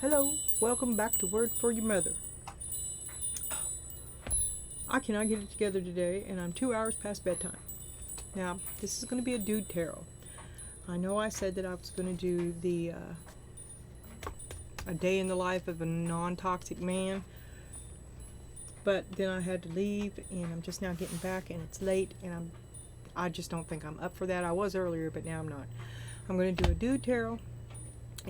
Hello, welcome back to Word for Your Mother. I cannot get it together today, and I'm 2 hours past bedtime. Now, this is going to be a dude tarot. I know I said that I was going to do the a day in the life of a non-toxic man, but then I had to leave, and I'm just now getting back, and it's late, and I just don't think I'm up for that. I was earlier, but now I'm not. I'm going to do a dude tarot.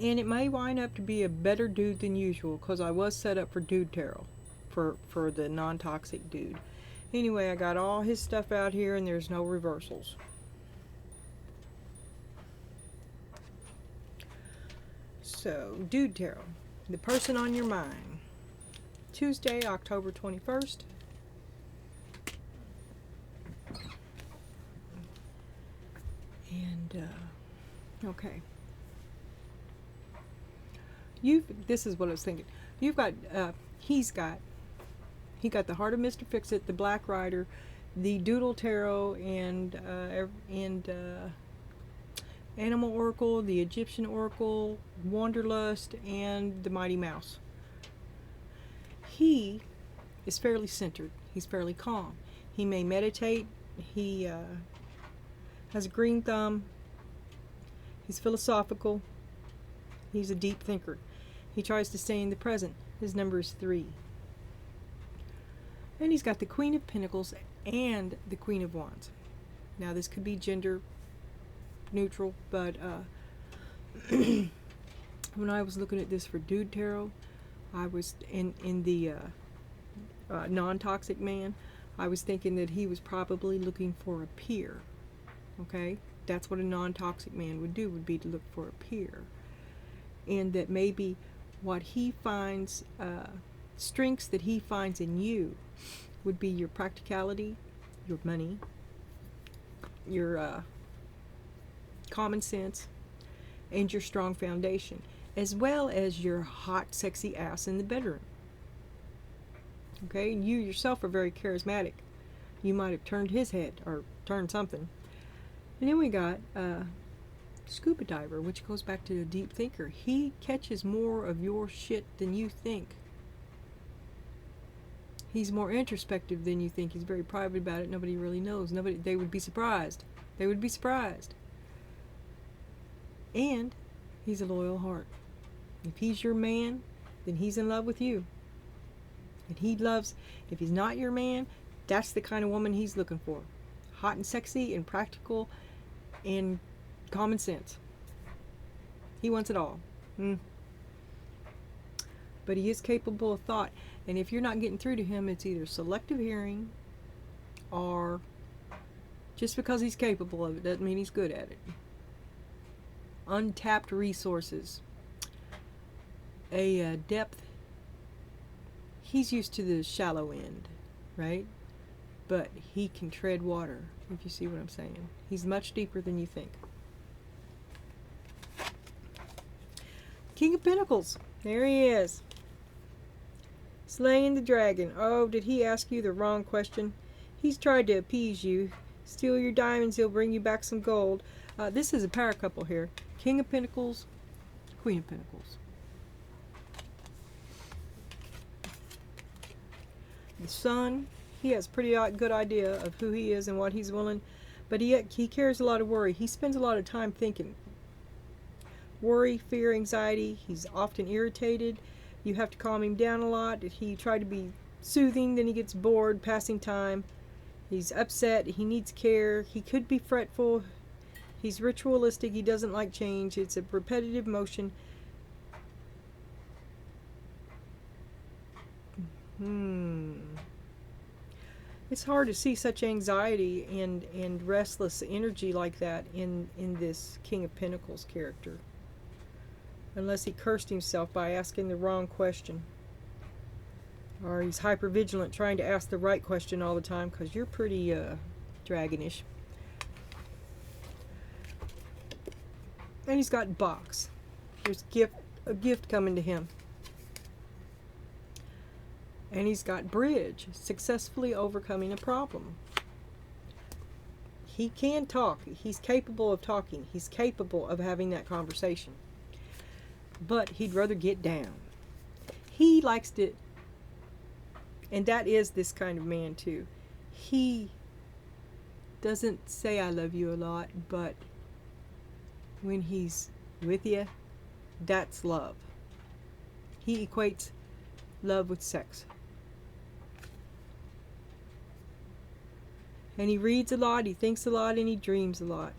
And it may wind up to be a better dude than usual, because I was set up for dude tarot, for the non-toxic dude. Anyway, I got all his stuff out here, and there's no reversals. So, dude tarot, the person on your mind. Tuesday, October 21st. And, okay. This is what I was thinking. You've got, he got the Heart of Mr. Fix-It, the Black Rider, the Doodle Tarot, and Animal Oracle, the Egyptian Oracle, Wanderlust, and the Mighty Mouse. He is fairly centered. He's fairly calm. He may meditate. He has a green thumb. He's philosophical. He's a deep thinker. He tries to stay in the present. His number is 3. And he's got the Queen of Pentacles and the Queen of Wands. Now this could be gender neutral, but when I was looking at this for Dude Tarot, I was in the non-toxic man, I was thinking that he was probably looking for a peer. Okay? That's what a non-toxic man would do, would be to look for a peer. And that maybe what he finds, strengths that he finds in you would be your practicality, your money, your common sense, and your strong foundation, as well as your hot, sexy ass in the bedroom. Okay, and you yourself are very charismatic. You might have turned his head, or turned something. And then we got scuba diver, which goes back to the deep thinker. He catches more of your shit than you think. He's more introspective than you think. He's very private about it. Nobody really knows. They would be surprised. They would be surprised. And he's a loyal heart. If he's your man, then he's in love with you. And he loves, if he's not your man, that's the kind of woman he's looking for. Hot and sexy and practical and common sense. He wants it all. But he is capable of thought. And if you're not getting through to him, it's either selective hearing, or just because he's capable of it doesn't mean he's good at it. Untapped resources. A depth. He's used to the shallow end, right? But he can tread water, if you see what I'm saying. He's much deeper than you think. King of Pentacles. There he is. Slaying the dragon. Oh, did he ask you the wrong question? He's tried to appease you. Steal your diamonds, he'll bring you back some gold. This is a power couple here. King of Pentacles, Queen of Pentacles. The Sun, he has a pretty good idea of who he is and what he's willing, but he carries a lot of worry. He spends a lot of time thinking. Worry, fear, anxiety. He's often irritated. You have to calm him down a lot. He tried to be soothing, then he gets bored, passing time. He's upset. He needs care. He could be fretful. He's ritualistic. He doesn't like change. It's a repetitive motion. It's hard to see such anxiety and restless energy like that in this King of Pentacles character. Unless he cursed himself by asking the wrong question. Or he's hypervigilant trying to ask the right question all the time, because you're pretty dragonish. And he's got box. There's a gift coming to him. And he's got bridge. Successfully overcoming a problem. He can talk. He's capable of talking. He's capable of having that conversation. but he'd rather get down. He likes to, and that is this kind of man too. He doesn't say I love you a lot, but when he's with you, that's love. He equates love with sex. And he reads a lot, he thinks a lot, and he dreams a lot.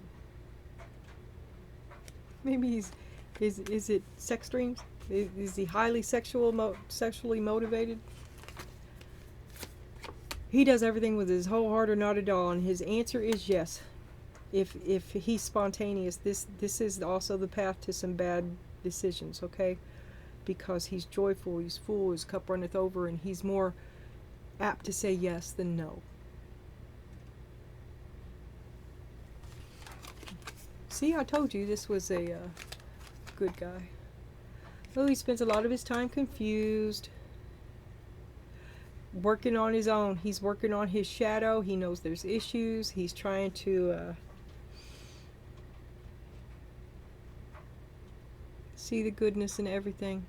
Maybe he's, is it sex dreams? Is he highly sexually motivated? He does everything with his whole heart or not at all, and his answer is yes. If he's spontaneous, this is also the path to some bad decisions, okay? Because he's joyful, he's full, his cup runneth over, and he's more apt to say yes than no. See, I told you this was a good guy. Oh, he spends a lot of his time confused, working on his own. He's working on his shadow. He knows there's issues. He's trying to see the goodness in everything.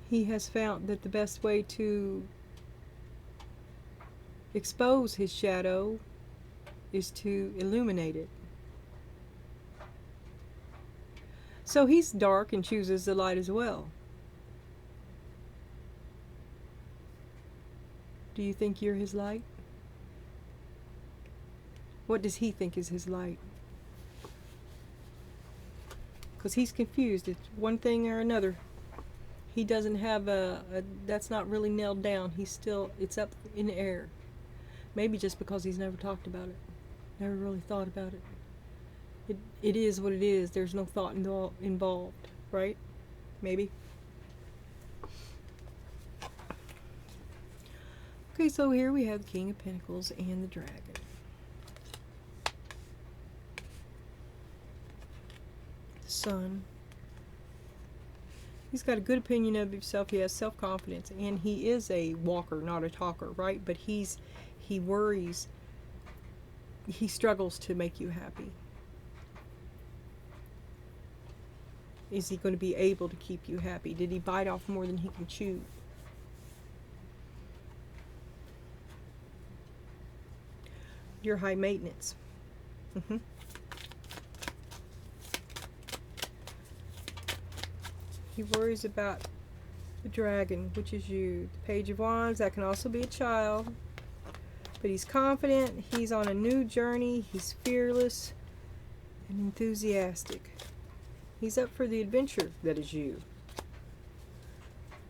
He has found that the best way to expose his shadow is to illuminate it. So he's dark and chooses the light as well. Do you think you're his light? What does he think is his light? Because he's confused. It's one thing or another. He doesn't have that's not really nailed down. He's still, it's up in the air. Maybe just because he's never talked about it. Never really thought about it. It is what it is. There's no thought involved, right? Maybe. Okay, so here we have the King of Pentacles and the Dragon. The Sun. He's got a good opinion of himself. He has self-confidence, and he is a walker, not a talker, right? But he worries. He struggles to make you happy. Is he going to be able to keep you happy? Did he bite off more than he can chew? You're high maintenance. He worries about the Dragon, which is you. The Page of Wands, that can also be a child. But he's confident. He's on a new journey. He's fearless and enthusiastic. He's up for the adventure that is you.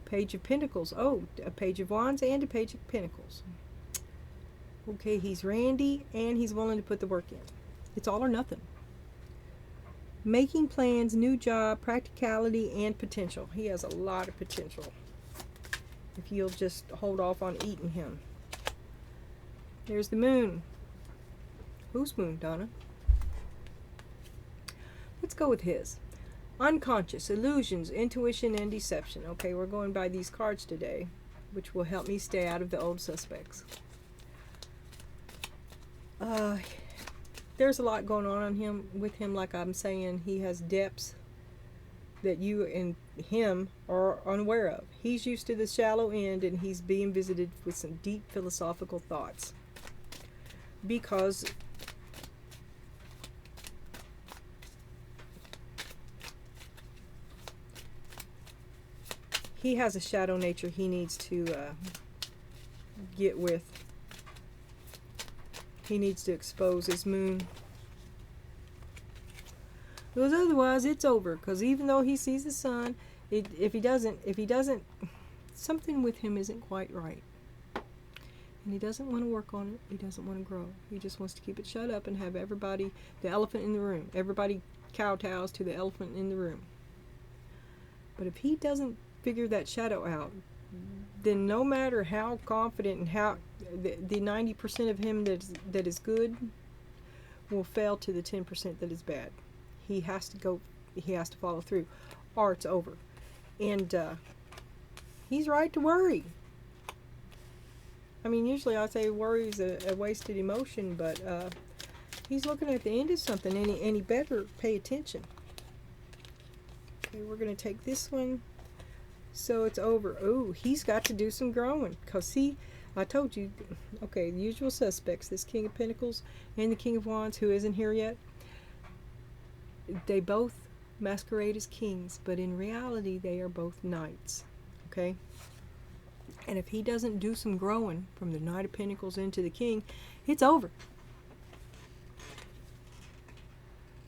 Page of Pentacles. Oh, a Page of Wands and a Page of Pentacles. Okay, he's randy and he's willing to put the work in. It's all or nothing. Making plans, new job, practicality, and potential. He has a lot of potential. If you'll just hold off on eating him. There's the Moon. Whose moon, Donna? Let's go with his. Unconscious, illusions, intuition, and deception. Okay, we're going by these cards today, which will help me stay out of the old suspects. There's a lot going on with him, like I'm saying. He has depths that you and him are unaware of. He's used to the shallow end, and he's being visited with some deep philosophical thoughts. Because he has a shadow nature he needs to get with. He needs to expose his moon. Because otherwise it's over. Because even though he sees the sun, if he doesn't, something with him isn't quite right. And he doesn't want to work on it. He doesn't want to grow. He just wants to keep it shut up and have everybody, the elephant in the room. Everybody kowtows to the elephant in the room. But if he doesn't figure that shadow out, then no matter how confident and how the 90% of him that is good will fail to the 10% that is bad. He has to follow through, or it's over. And he's right to worry. I mean, usually I say worry is a wasted emotion, but He's looking at the end of something, and he better pay attention. Okay, we're going to take this one so it's over. Oh, he's got to do some growing, because see, I told you. Okay, the usual suspects, this King of Pentacles and the King of Wands, who isn't here yet, they both masquerade as kings, but in reality they are both knights. Okay, and if he doesn't do some growing from the Knight of Pentacles into the King, it's over.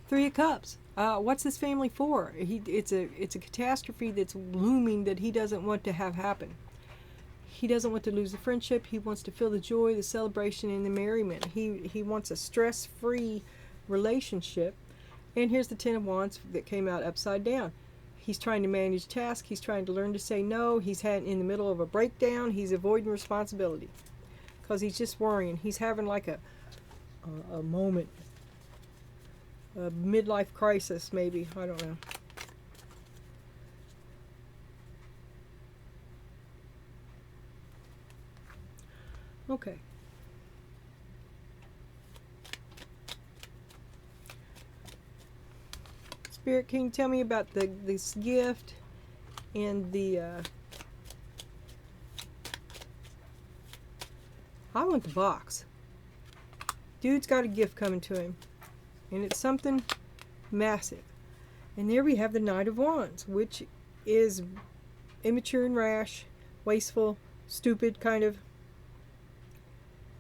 Three of Cups. What's this family for? It's a catastrophe that's looming that he doesn't want to have happen. He doesn't want to lose the friendship. He wants to feel the joy, the celebration, and the merriment. He wants a stress-free relationship. And here's the Ten of Wands that came out upside down. He's trying to manage tasks. He's trying to learn to say no. He's in the middle of a breakdown. He's avoiding responsibility because he's just worrying. He's having like a moment, a midlife crisis, maybe. I don't know. Okay. Spirit, can you tell me about this gift and the I want the box. Dude's got a gift coming to him, and it's something massive. And there we have the Knight of Wands, which is immature and rash, wasteful, stupid kind of.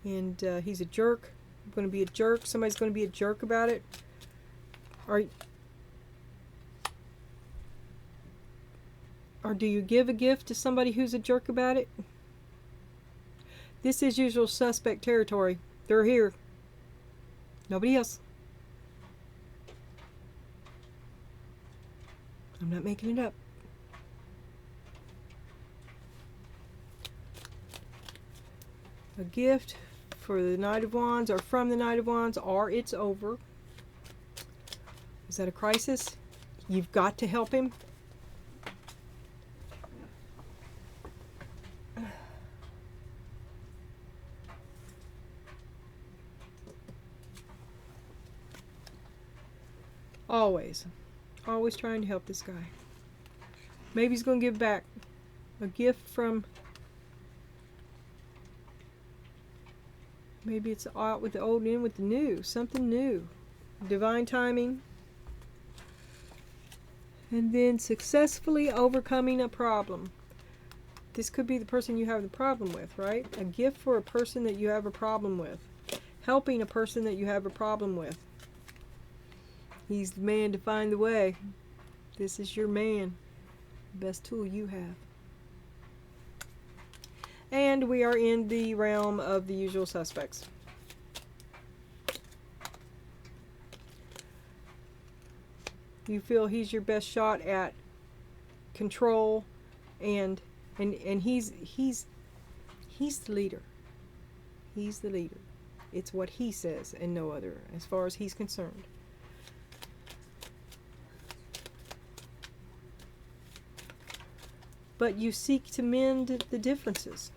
And he's a jerk. Going to be a jerk. Somebody's going to be a jerk about it. Or do you give a gift to somebody who's a jerk about it? This is usual suspect territory. They're here. Nobody else. I'm not making it up. A gift for the Knight of Wands, or from the Knight of Wands, or it's over. Is that a crisis? You've got to help him. Always trying to help this guy. Maybe he's going to give back a gift from, maybe it's out with the old and in with the new, something new, divine timing, and then successfully overcoming a problem. This could be the person you have the problem with, right? A gift for a person that you have a problem with, helping a person that you have a problem with. He's the man to find the way. This is your man. The best tool you have. And we are in the realm of the usual suspects. You feel he's your best shot at control, and he's the leader. He's the leader. It's what he says and no other, as far as he's concerned. But you seek to mend the differences.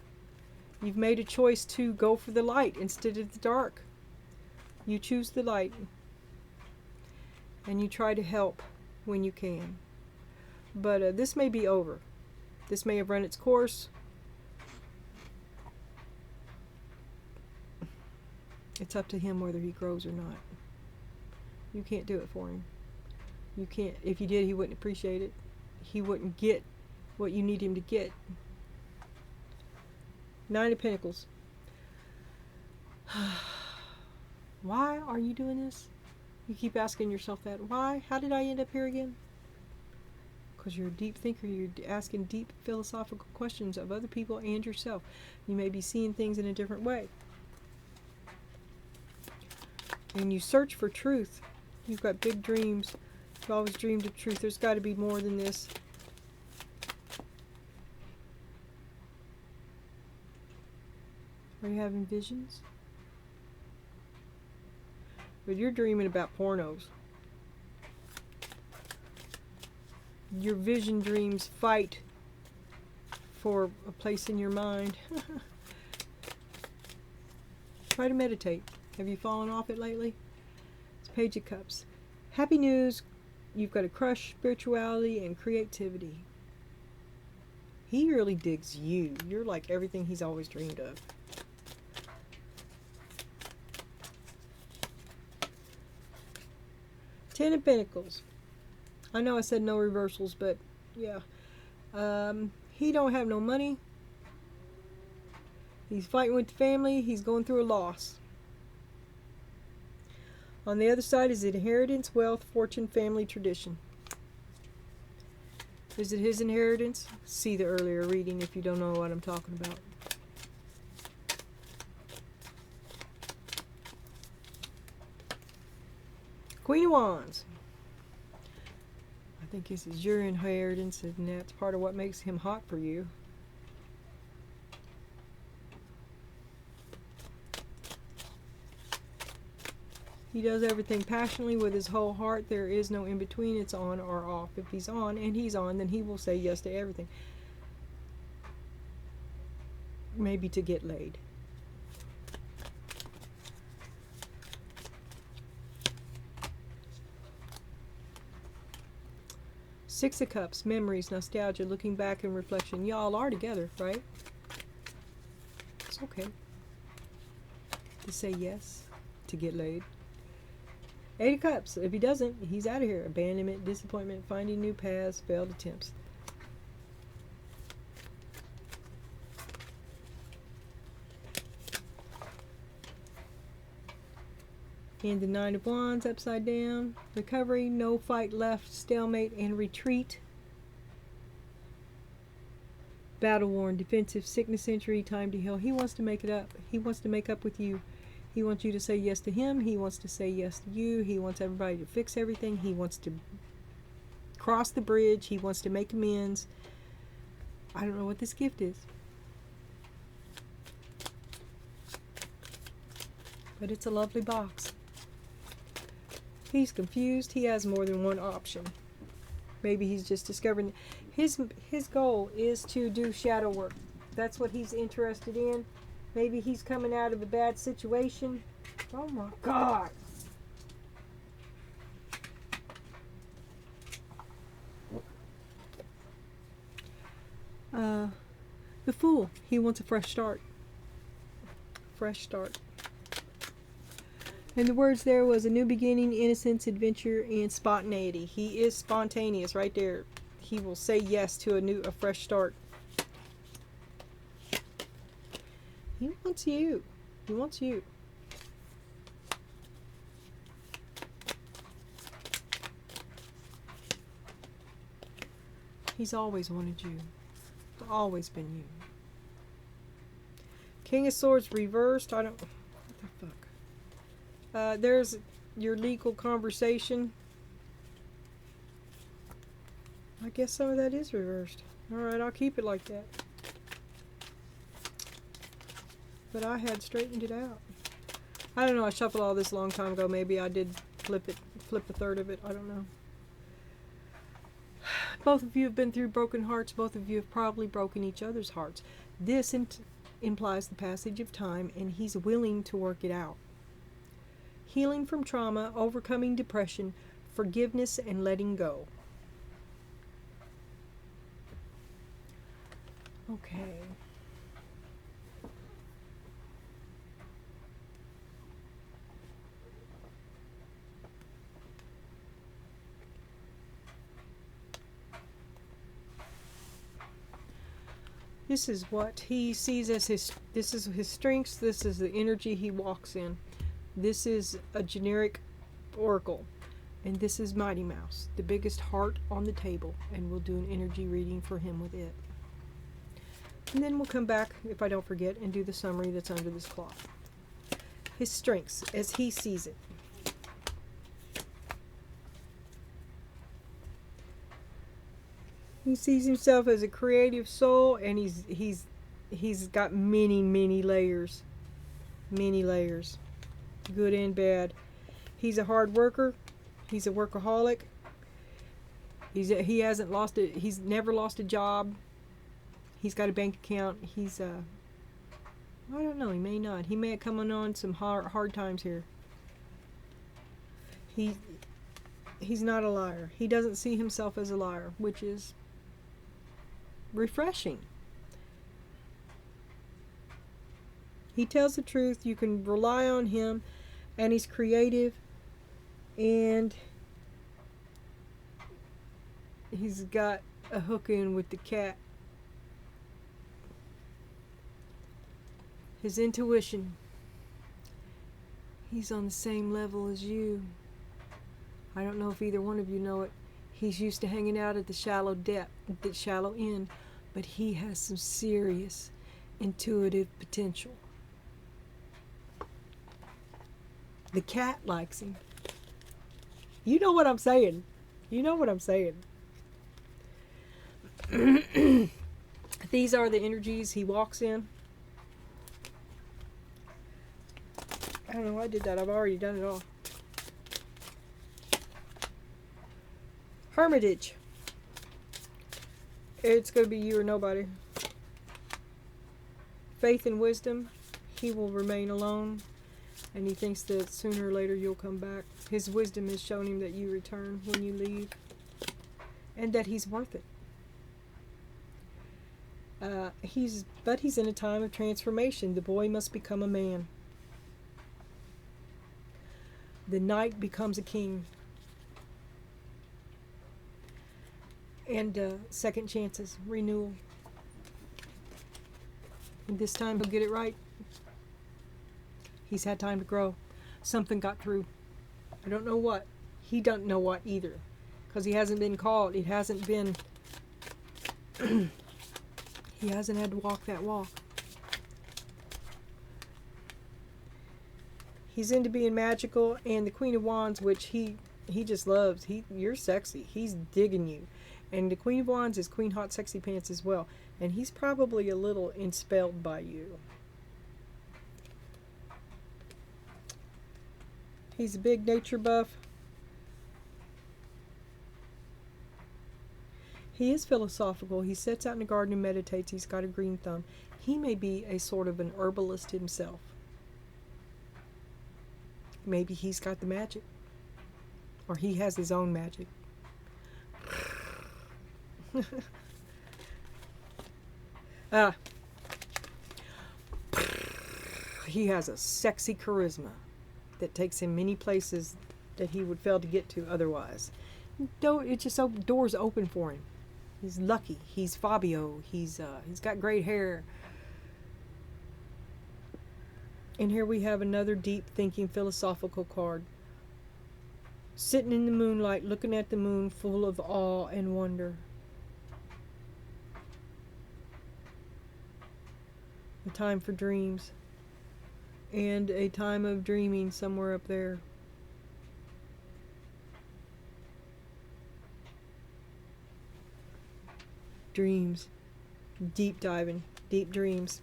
You've made a choice to go for the light instead of the dark. You choose the light. And you try to help when you can. But this may be over. This may have run its course. It's up to him whether he grows or not. You can't do it for him. You can't. If you did, he wouldn't appreciate it. He wouldn't get what you need him to get. Nine of Pentacles. Why are you doing this? You keep asking yourself that. Why? How did I end up here again? Because you're a deep thinker. You're asking deep philosophical questions of other people and yourself. You may be seeing things in a different way. And you search for truth. You've got big dreams. You've always dreamed of truth. There's got to be more than this. Are you having visions? But you're dreaming about pornos. Your vision dreams fight for a place in your mind. Try to meditate. Have you fallen off it lately? Page of Cups. Happy news. You've got a crush, spirituality, and creativity. He really digs you. You're like everything he's always dreamed of. Ten of Pentacles. I know I said no reversals, but yeah. He don't have no money. He's fighting with the family. He's going through a loss. On the other side is inheritance, wealth, fortune, family, tradition. Is it his inheritance? See the earlier reading if you don't know what I'm talking about. Queen of Wands. I think this is your inheritance, and that's part of what makes him hot for you. He does everything passionately with his whole heart. There is no in between. It's on or off. If he's on, and he's on, then he will say yes to everything. Maybe to get laid. Six of Cups, memories, nostalgia, looking back and reflection. Y'all are together, right? It's okay to say yes, to get laid. Eight of Cups, if he doesn't, he's out of here. Abandonment, disappointment, finding new paths, failed attempts. And the Nine of Wands upside down. Recovery, no fight left, stalemate, and retreat. Battle worn, defensive, sickness, injury, time to heal. He wants to make it up. He wants to make up with you. He wants you to say yes to him. He wants to say yes to you. He wants everybody to fix everything. He wants to cross the bridge. He wants to make amends. I don't know what this gift is, but it's a lovely box. He's confused. He has more than one option. Maybe he's just discovering his goal is to do shadow work. That's what he's interested in. Maybe he's coming out of a bad situation. Oh my God. The Fool. He wants a fresh start. Fresh start. And the words there was a new beginning, innocence, adventure, and spontaneity. He is spontaneous right there. He will say yes to a fresh start. He wants you. He wants you. He's always wanted you. It's always been you. King of Swords reversed. I don't... What the fuck? There's your legal conversation. I guess some of that is reversed. Alright, I'll keep it like that. But I had straightened it out. I don't know, I shuffled all this a long time ago. Maybe I did flip a third of it. I don't know. Both of you have been through broken hearts. Both of you have probably broken each other's hearts. This implies the passage of time, and he's willing to work it out. Healing from trauma, overcoming depression, forgiveness, and letting go. Okay. This is what he sees as this is his strengths, this is the energy he walks in. This is a generic oracle. And this is Mighty Mouse, the biggest heart on the table. And we'll do an energy reading for him with it. And then we'll come back, if I don't forget, and do the summary that's under this cloth. His strengths, as he sees it. He sees himself as a creative soul, and he's got many layers. Many layers. Good and bad. He's a hard worker. He's a workaholic. He hasn't lost it. He's never lost a job. He's got a bank account. He's I don't know. He may not. He may have come on some hard times here. He's not a liar. He doesn't see himself as a liar, which is refreshing. He tells the truth. You can rely on him, and he's creative, and he's got a hook in with the cat. His intuition. He's on the same level as you. I don't know if either one of you know it. He's used to hanging out at the shallow depth, the shallow end, but he has some serious intuitive potential. The cat likes him. You know what I'm saying. You know what I'm saying. These are the energies he walks in. I don't know why I did that. I've already done it all. Hermitage. It's going to be you or nobody. Faith and wisdom. He will remain alone. And he thinks that sooner or later you'll come back. His wisdom has shown him that you return when you leave. And that he's worth it. But he's in a time of transformation. The boy must become a man. The knight becomes a king. And second chances, renewal. And this time he'll get it right. He's had time to grow. Something got through. I don't know what. He doesn't know what either. Because he hasn't been called. It hasn't been... he hasn't had to walk that walk. He's into being magical. And the Queen of Wands, which he just loves. You're sexy. He's digging you. And the Queen of Wands is Queen Hot Sexy Pants as well. And he's probably a little enthralled by you. He's a big nature buff. He is philosophical. He sits out in the garden and meditates. He's got a green thumb. He may be a sort of an herbalist himself. Maybe he's got the magic. Or he has his own magic. He has a sexy charisma that takes him many places that he would fail to get to otherwise. It's just doors open for him. He's lucky. He's Fabio. He's got great hair. And here we have another deep thinking philosophical card. Sitting in the moonlight, looking at the moon, full of awe and wonder. A time for dreams. And a time of dreaming somewhere up there. Dreams. Deep diving. Deep dreams.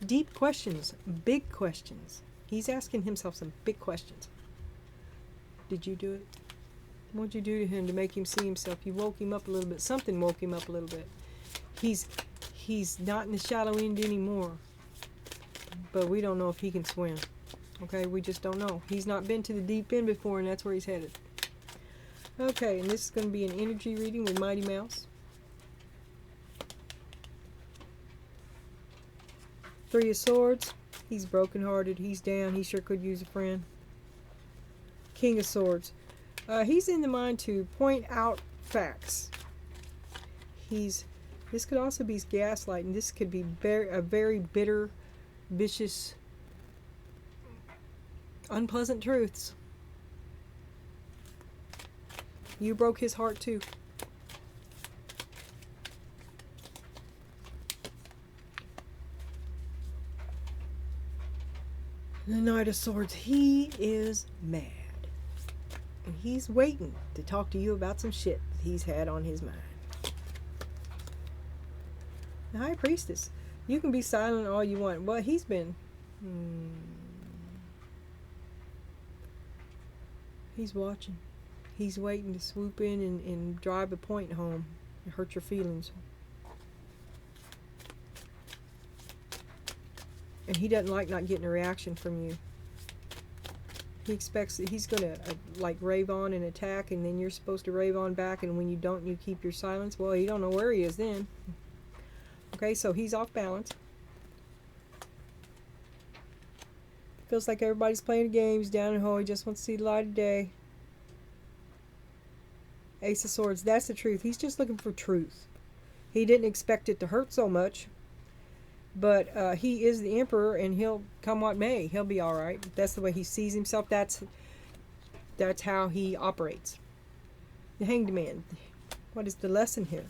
Deep questions. Big questions. He's asking himself some big questions. Did you do it? What did you do to him to make him see himself? You woke him up a little bit. Something woke him up a little bit. He's not in the shallow end anymore. But we don't know if he can swim. Okay, we just don't know. He's not been to the deep end before, and that's where he's headed. Okay, and this is going to be an energy reading with Mighty Mouse. Three of Swords. He's brokenhearted. He's down. He sure could use a friend. King of Swords. He's in the mind to point out facts. This could also be gaslighting. This could be a very bitter, vicious, unpleasant truths. You broke his heart too. The Knight of Swords. He is mad. And he's waiting to talk to you about some shit that he's had on his mind. The High Priestess. You can be silent all you want. Well, he's been... He's watching. He's waiting to swoop in and drive a point home and hurt your feelings. And he doesn't like not getting a reaction from you. He expects that he's going to like rave on and attack, and then you're supposed to rave on back, and when you don't, you keep your silence. Well, you don't know where he is then. Okay, so he's off balance. Feels like everybody's playing games down in hole. He just wants to see the light of day. Ace of Swords, that's the truth. He's just looking for truth. He didn't expect it to hurt so much. But he is the Emperor, and he'll come what may. He'll be all right. That's the way he sees himself. That's how he operates. The Hanged Man. What is the lesson here?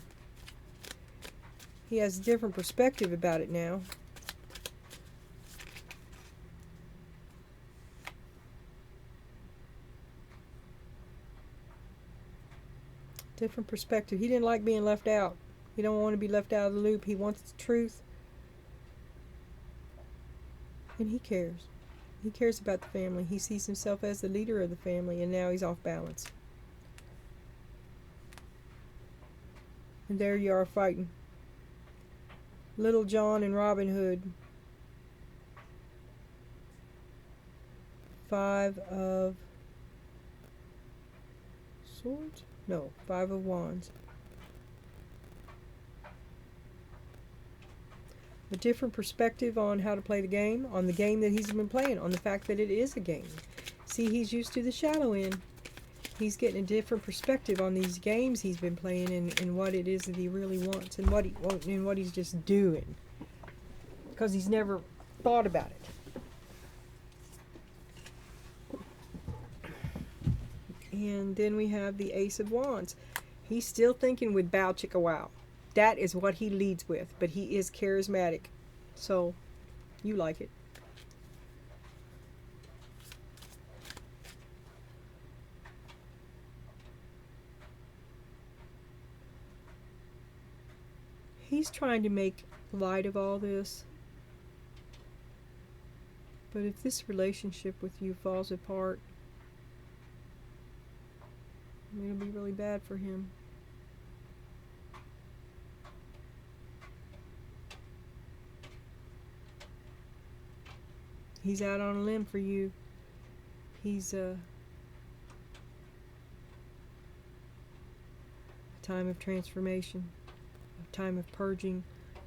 He has a different perspective about it now. Different perspective. He didn't like being left out. He don't want to be left out of the loop. He wants the truth. And he cares. He cares about the family. He sees himself as the leader of the family, and now he's off balance. And there you are fighting. Little John and Robin Hood. 5 of Swords? No, 5 of Wands. A different perspective on how to play the game, on the game that he's been playing, on the fact that it is a game. See, he's used to the shallow end. He's getting a different perspective on these games he's been playing, and what it is that he really wants, and what he won't, and what he's just doing. Because he's never thought about it. And then we have the Ace of Wands. He's still thinking with bow chicka wow. That is what he leads with, but he is charismatic. So, you like it. He's trying to make light of all this. But if this relationship with you falls apart, it'll be really bad for him. He's out on a limb for you. He's a time of transformation, a time of purging,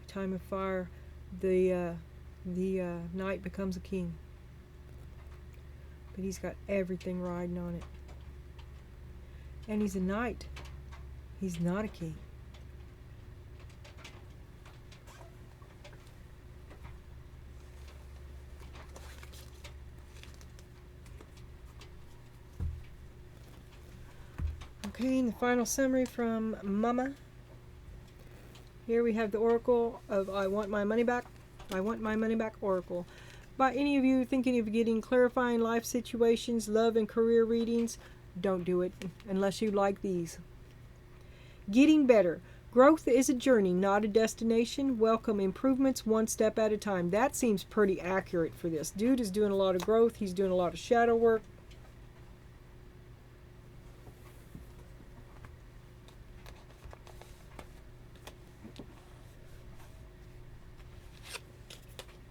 a time of fire. The knight becomes a king. But he's got everything riding on it. And he's a knight. He's not a king. Okay, and the final summary from Mama. Here we have the Oracle of I Want My Money Back. I Want My Money Back Oracle. By any of you thinking of getting clarifying life situations, love and career readings, don't do it unless you like these. Getting better. Growth is a journey, not a destination. Welcome improvements one step at a time. That seems pretty accurate for this. Dude is doing a lot of growth. He's doing a lot of shadow work.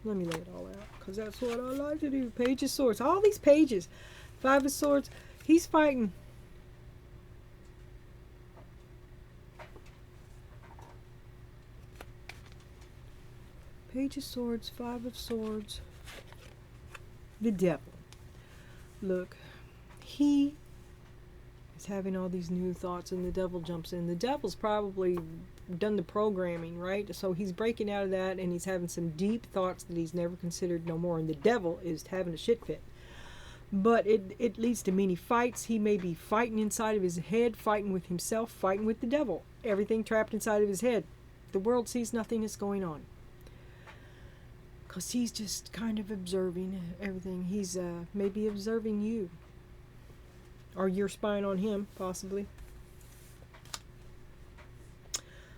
Let me lay it all out, because that's what I like to do. Page of Swords. All these pages. 5 of Swords. He's fighting. Page of Swords. 5 of Swords. The Devil. Look. He is having all these new thoughts, and the Devil jumps in. The Devil's probably done the programming, right? So he's breaking out of that, and he's having some deep thoughts that he's never considered no more, and the Devil is having a shit fit. But it leads to many fights. He may be fighting inside of his head, fighting with himself, fighting with the Devil. Everything trapped inside of his head. The world sees nothing that's going on, because he's just kind of observing everything. He's maybe observing you, or you're spying on him, possibly.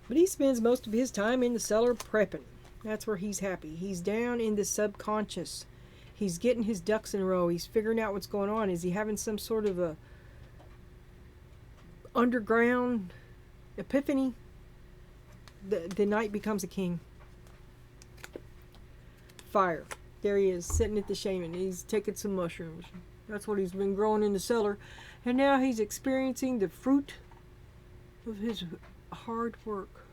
But he spends most of his time in the cellar prepping. That's where he's happy. He's down in the subconscious. He's getting his ducks in a row. He's figuring out what's going on. Is he having some sort of a underground epiphany? The knight becomes a king. Fire. There he is, sitting at the shaman. He's taking some mushrooms. That's what he's been growing in the cellar. And now he's experiencing the fruit of his hard work.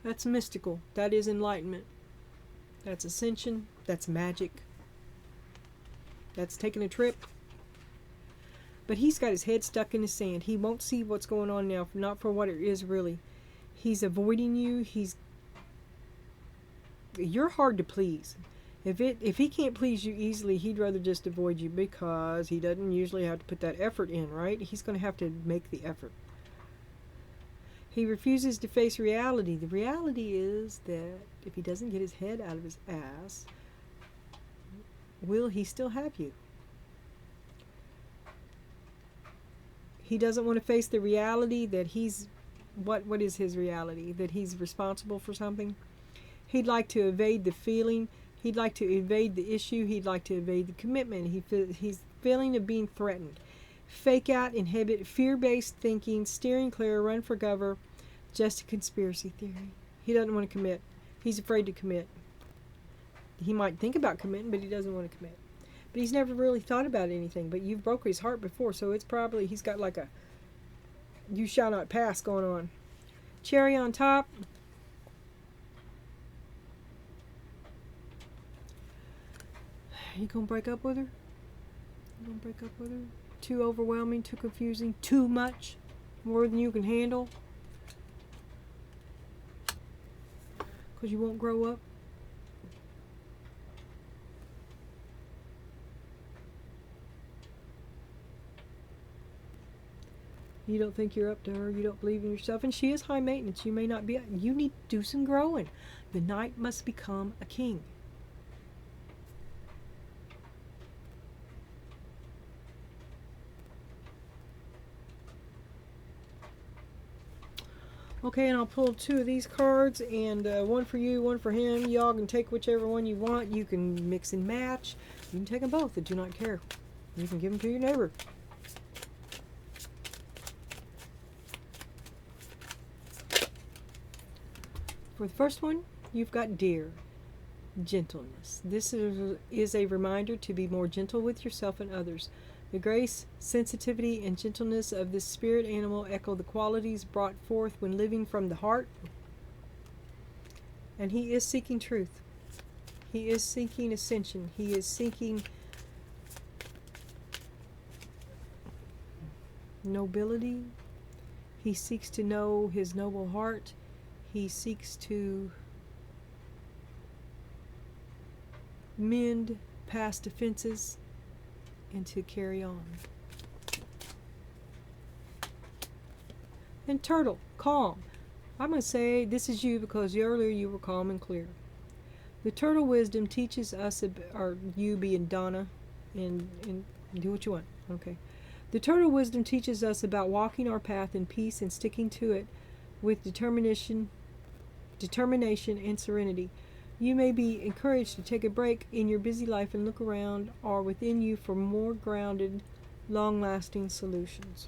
That's mystical. That is enlightenment. That's ascension. That's magic. That's taking a trip. But he's got his head stuck in the sand. He won't see what's going on now, not for what it is really. He's avoiding you. You're hard to please. If he can't please you easily, he'd rather just avoid you because he doesn't usually have to put that effort in, right? He's going to have to make the effort. He refuses to face reality. The reality is that if he doesn't get his head out of his ass, will he still have you? He doesn't want to face the reality that he's... What is his reality? That he's responsible for something? He'd like to evade the feeling. He'd like to evade the issue. He'd like to evade the commitment. He's feeling of being threatened. Fake out, inhibit, fear-based thinking, steering clear, run for cover, just a conspiracy theory. He doesn't want to commit. He's afraid to commit. He might think about committing, but he doesn't want to commit. But he's never really thought about anything. But you've broke his heart before, so it's probably he's got like a you shall not pass going on. Cherry on top. You gonna break up with her? You gonna break up with her? Too overwhelming, too confusing, too much, more than you can handle? Because you won't grow up? You don't think you're up to her. You don't believe in yourself. And she is high maintenance. You may not be. You need to do some growing. The knight must become a king. Okay, and I'll pull 2 of these cards, and one for you, one for him. Y'all can take whichever one you want. You can mix and match. You can take them both. I do not care. You can give them to your neighbor. For the first one, you've got Deer. Gentleness. This is a reminder to be more gentle with yourself and others. The grace, sensitivity, and gentleness of this spirit animal echo the qualities brought forth when living from the heart. And he is seeking truth. He is seeking ascension. He is seeking nobility. He seeks to know his noble heart. He seeks to mend past offenses and to carry on. And Turtle, calm. I'm going to say this is you because earlier you were calm and clear. The Turtle wisdom teaches us, or you being Donna, and do what you want. Okay. The Turtle wisdom teaches us about walking our path in peace and sticking to it with determination and serenity. You may be encouraged to take a break in your busy life and look around or within you for more grounded, long-lasting solutions.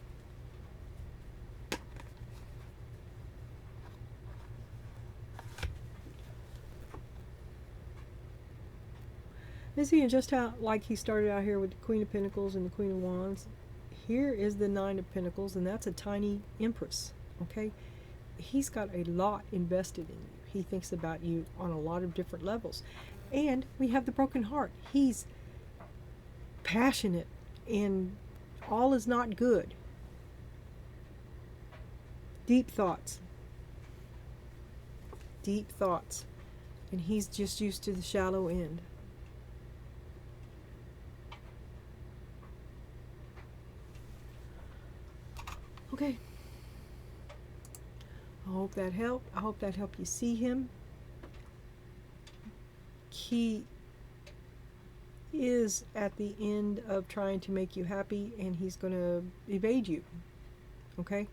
See, and just how like he started out here with the Queen of Pentacles and the Queen of Wands, here is the Nine of Pentacles, and that's a tiny Empress. Okay, he's got a lot invested in you. He thinks about you on a lot of different levels. And we have the broken heart. He's passionate and all is not good. Deep thoughts. Deep thoughts. And he's just used to the shallow end. Okay. I hope that helped. I hope that helped you see him. He is at the end of trying to make you happy, and he's going to evade you. Okay?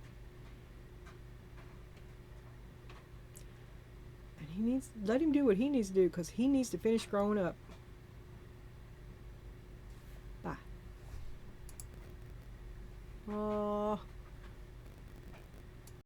And let him do what he needs to do, because he needs to finish growing up.